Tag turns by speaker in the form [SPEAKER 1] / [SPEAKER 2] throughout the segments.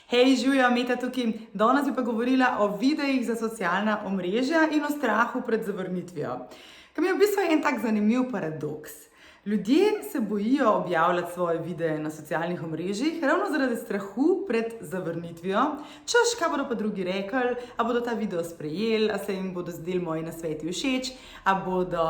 [SPEAKER 1] Hej, živijo, Meta tukaj. Danes bi pa govorila o videih za socialna omrežja in o strahu pred zavrnitvijo. Kar mi je v bistvu en tak zanimiv paradoks. Ljudje se bojijo objavljati svoje videe na socialnih omrežjih ravno zaradi strahu pred zavrnitvijo. Češ, kaj bodo pa drugi rekli, a bodo ta video sprejeli, a se jim bodo zdeli moji nasveti všeč, a bodo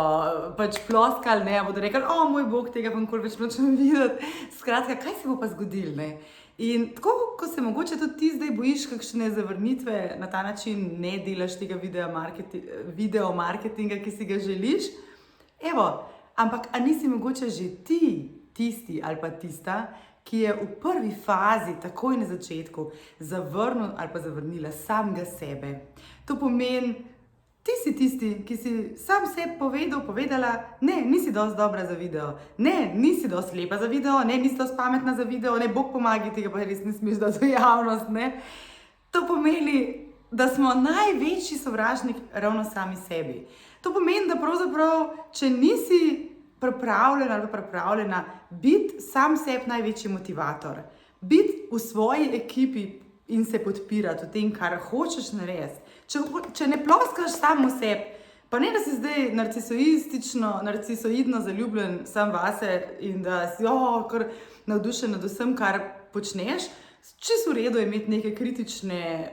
[SPEAKER 1] pač ploskali, ne, a bodo rekli, o moj bog, tega pa nikoli več nočem videti. Skratka, kaj se bo pa zgodilo, ne? In tako, ko se mogoče tudi ti zdaj bojiš kakšne zavrnitve, na ta način ne delaš tega video marketinga, ki si ga želiš, evo, ampak a nisi mogoče že ti tisti ali pa tista, ki je v prvi fazi, takoj na začetku, zavrnil ali pa zavrnila samega sebe. To pomeni, ti si tisti, ki si sam sebi povedala, ne, nisi dosti dobra za video, ne, nisi dosti lepa za video, ne, nisi dosti pametna za video, ne, Bog pomagi, tega pa res ne smeš dati v javnost, ne. To pomeni, da smo največji sovražnik ravno sami sebi. To pomeni, da pravzaprav, če nisi pripravljen ali pripravljena biti sam sebi največji motivator, biti v svoji ekipi in se podpirati v tem, kar hočeš narediti. Če ne ploskaš samo sebi, pa ne, da si zdaj narcisoidno zaljubljen sam vase in da si kar navdušen nad vsem, kar počneš, čisto v redu je imeti neke kritične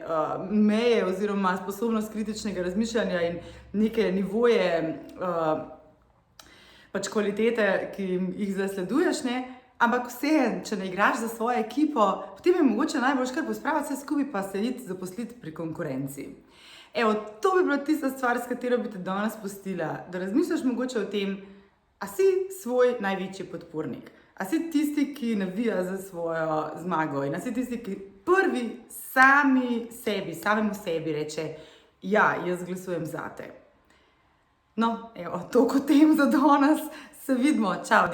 [SPEAKER 1] meje oziroma sposobnost kritičnega razmišljanja in neke nivoje pač kvalitete, ki jih zasleduješ, ne? Ampak vseeno, če ne igraš za svojo ekipo, potem je mogoče najboljše kar pospraviti vse skupaj pa se iti zaposliti pri konkurenci. Evo, to bi bila tista stvar, s katero bi te danes pustila, da razmišljaš mogoče o tem, a si svoj največji podpornik, a si tisti, ki navija za svojo zmago in a si tisti, ki prvi samemu sebi reče, ja, jaz glasujem zate. No, evo, toliko o tem za danes, se vidimo, čau!